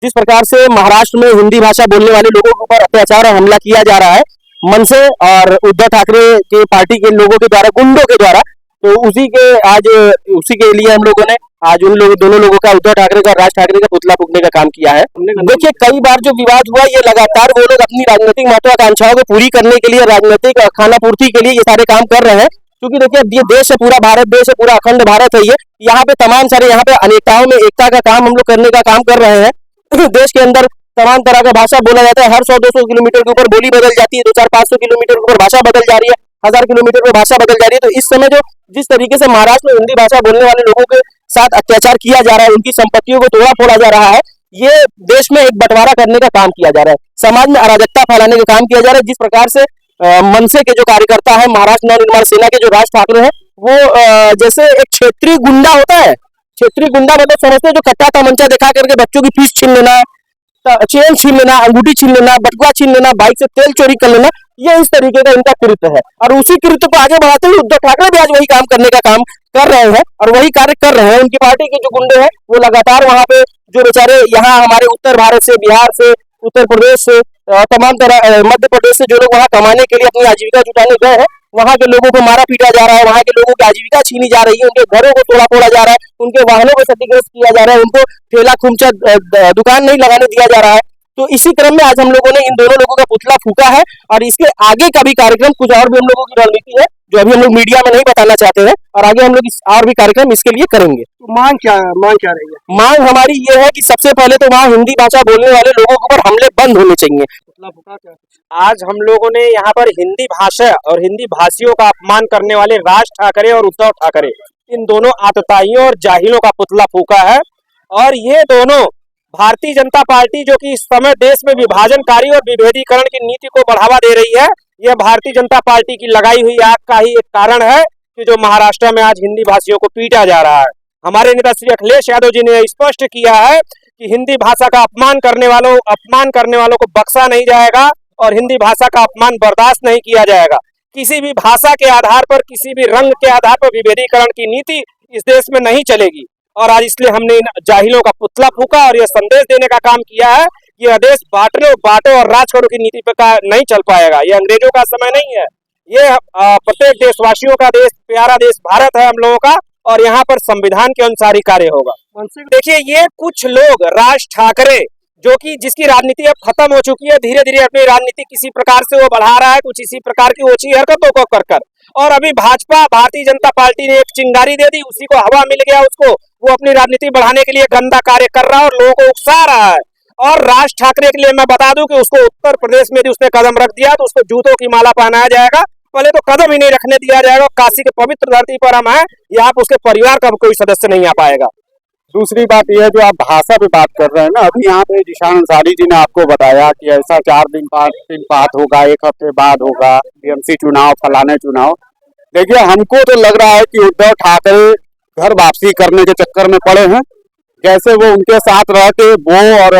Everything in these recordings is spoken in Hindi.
जिस प्रकार से महाराष्ट्र में हिंदी भाषा बोलने वाले लोगों के ऊपर अत्याचार और हमला किया जा रहा है मन से और उद्धव ठाकरे के पार्टी के लोगों के द्वारा, गुंडों के द्वारा, तो उसी के लिए हम लोगों ने आज दोनों लोगों का, उद्धव ठाकरे का, राज ठाकरे का पुतला फूकने का काम किया है। देखिए, कई बार जो विवाद हुआ, ये लगातार वो लोग अपनी राजनीतिक महत्वाकांक्षाओं को पूरी करने के लिए, राजनीतिक खाना पूर्ति के लिए ये सारे काम कर रहे हैं। क्योंकि देखिए, ये देश है, पूरा भारत देश है, पूरा अखंड भारत है। ये यहाँ पे तमाम सारे, यहाँ पे अनेकताओं में एकता का काम हम लोग करने का काम कर रहे हैं। देश के अंदर तमाम तरह का भाषा बोला जाता है। हर 100-200 किलोमीटर के ऊपर बोली बदल जाती है, 200-500 किलोमीटर के ऊपर भाषा बदल जा रही है, 1000 किलोमीटर पर भाषा बदल जा रही है। तो इस समय जो जिस तरीके से महाराष्ट्र में हिंदी भाषा बोलने वाले लोगों के साथ अत्याचार किया जा रहा है, उनकी संपत्तियों को तोड़ा फोड़ा जा रहा है, ये देश में एक बंटवारा करने का काम किया जा रहा है, समाज में अराजकता फैलाने का काम किया जा रहा है। जिस प्रकार से मनसे के जो कार्यकर्ता है, महाराष्ट्र नवनिर्माण सेना के जो राज ठाकरे हैं, वो जैसे एक क्षेत्रीय गुंडा होता है, क्षेत्रीय गुंडा मतलब समझते हैं, जो कट्टा तमंचा दिखा करके बच्चों की फीस छीन लेना, चेन छीन लेना, अंगूठी छीन लेना, बटुआ छीन लेना, बाइक से तेल चोरी कर लेना, ये इस तरीके का इनका कृत्य है। और उसी कृत्य को आगे बढ़ाते हुए उद्धव ठाकरे भी आज वही काम करने का काम कर रहे हैं और वही कार्य कर रहे हैं। उनकी पार्टी के जो गुंडे हैं, वो लगातार वहां पे जो बेचारे यहाँ हमारे उत्तर भारत से, बिहार से, उत्तर प्रदेश से, तमाम तरह मध्य प्रदेश से जो लोग वहां कमाने के लिए अपनी आजीविका जुटाने गए हैं, वहां के लोगों को मारा पीटा जा रहा है, वहां के लोगों की आजीविका छीनी जा रही है, उनके घरों को तोड़ा फोड़ा जा रहा है, उनके वाहनों को क्षतिग्रस्त किया जा रहा है, उनको ठेला खुमचा दुकान नहीं लगाने दिया जा रहा है। तो इसी क्रम में आज हम लोगों ने इन दोनों लोगों का पुतला फूका है और इसके आगे का भी कार्यक्रम, कुछ और भी हम लोगों की रणनीति है जो अभी हम लोग मीडिया में नहीं बताना चाहते हैं, और आगे हम लोग और भी कार्यक्रम इसके लिए करेंगे। तो मांग क्या रही है? मांग हमारी ये है कि सबसे पहले तो वहाँ हिंदी भाषा बोलने वाले लोगों के ऊपर हमले बंद होने चाहिए। पुतला फूका क्या? आज हम लोगों ने यहाँ पर हिंदी भाषा और हिंदी भाषियों का अपमान करने वाले राज ठाकरे और उद्धव ठाकरे, इन दोनों आतताइयों और जाहिलों का पुतला फूका है। और ये दोनों भारतीय जनता पार्टी, जो कि इस समय देश में विभाजनकारी और विभेदीकरण की नीति को बढ़ावा दे रही है, यह भारतीय जनता पार्टी की लगाई हुई आग का ही एक कारण है कि जो महाराष्ट्र में आज हिंदी भाषियों को पीटा जा रहा है। हमारे नेता श्री अखिलेश यादव जी ने स्पष्ट किया है कि हिंदी भाषा का अपमान करने वालों को बख्शा नहीं जाएगा और हिंदी भाषा का अपमान बर्दाश्त नहीं किया जाएगा। किसी भी भाषा के आधार पर, किसी भी रंग के आधार पर विभेदीकरण की नीति इस देश में नहीं चलेगी। और आज इसलिए हमने इन जाहिलों का पुतला फूका और यह संदेश देने का काम किया है कि यह देश बांटो और राज करो की नीति पर नहीं चल पाएगा। यह अंग्रेजों का समय नहीं है, ये प्रत्येक देशवासियों का देश, प्यारा देश भारत है हम लोगों का, और यहाँ पर संविधान के अनुसार ही कार्य होगा। देखिए, ये कुछ लोग, राज ठाकरे, जो कि जिसकी राजनीति अब खत्म हो चुकी है, धीरे धीरे अपनी राजनीति किसी प्रकार से वो बढ़ा रहा है, कुछ इसी प्रकार की ओछी हरकतों को कर। और अभी भारतीय जनता पार्टी ने एक चिंगारी दे दी, उसी को हवा मिल गया, उसको वो अपनी राजनीति बढ़ाने के लिए गंदा कार्य कर रहा है और लोगों को उकसा रहा है। और राज ठाकरे के लिए मैं बता दूं कि उसको उत्तर प्रदेश में भी उसने कदम रख दिया तो उसको जूतों की माला पहनाया जाएगा, पहले तो कदम ही नहीं रखने दिया जाएगा। काशी के पवित्र धरती पर हम हैं, यहाँ पर उसके परिवार का कोई सदस्य नहीं आ पाएगा। दूसरी बात यह है, जो आप भाषा पे बात कर रहे हैं ना, अभी यहाँ पे जिशान अंसारी जी ने आपको बताया कि ऐसा 4 दिन बाद होगा, 1 हफ्ते बाद होगा, बीएमसी चुनाव, फलाने चुनाव। देखिए, हमको तो लग रहा है कि उद्धव ठाकरे घर वापसी करने के चक्कर में पड़े हैं। जैसे वो उनके साथ रह के वो और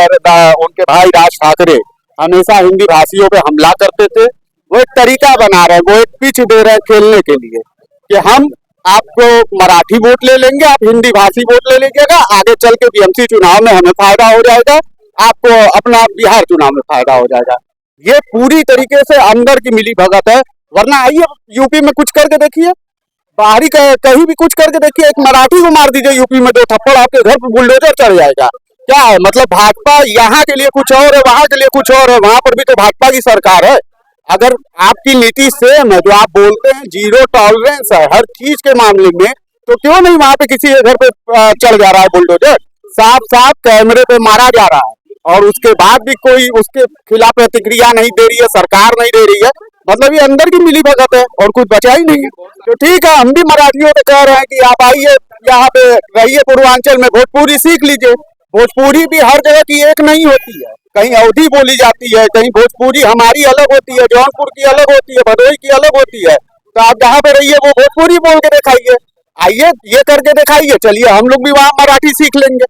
उनके भाई राज ठाकरे हमेशा हिंदी भाषियों पे हमला करते थे, वो एक तरीका बना रहे हैं, वो एक पिच दे रहे हैं खेलने के लिए कि हम आपको मराठी वोट ले लेंगे, आप हिंदी भाषी वोट ले लीजिएगा, आगे चल के बीएमसी चुनाव में हमें फायदा हो जाएगा, आपको अपना बिहार चुनाव में फायदा हो जाएगा। ये पूरी तरीके से अंदर की मिली भगत है। वरना आइए यूपी में कुछ करके देखिए, बाहरी कहीं भी कुछ करके देखिए, एक मराठी को मार दीजिए यूपी में 2 थप्पड़, आपके घर पर बुलडोजर चढ़ जाएगा। क्या है मतलब, भाजपा यहाँ के लिए कुछ और है, वहां के लिए कुछ और है, वहां पर भी तो भाजपा की सरकार है। अगर आपकी नीति सेम है, जो आप बोलते हैं जीरो टॉलरेंस है हर चीज के मामले में, तो क्यों नहीं वहां पे किसी के घर पे चढ़ जा रहा है बुलडोजर, साफ कैमरे पे मारा जा रहा है और उसके बाद भी कोई उसके खिलाफ प्रतिक्रिया नहीं दे रही है, सरकार नहीं दे रही है। मतलब ये अंदर की मिली भगत है और कुछ बचा ही नहीं है। तो ठीक है, हम भी मराठियों को कह रहे हैं कि आप आइए, यहाँ पे रहिए, पूर्वांचल में भोजपुरी सीख लीजिए। भोजपुरी भी हर जगह की एक नहीं होती है, कहीं अवधी बोली जाती है, कहीं भोजपुरी हमारी अलग होती है, जौनपुर की अलग होती है, भदोही की अलग होती है। तो आप जहाँ पे रहिए वो भोजपुरी बोल के दिखाइए, आइए ये करके दिखाइए, चलिए हम लोग भी वहाँ मराठी सीख लेंगे।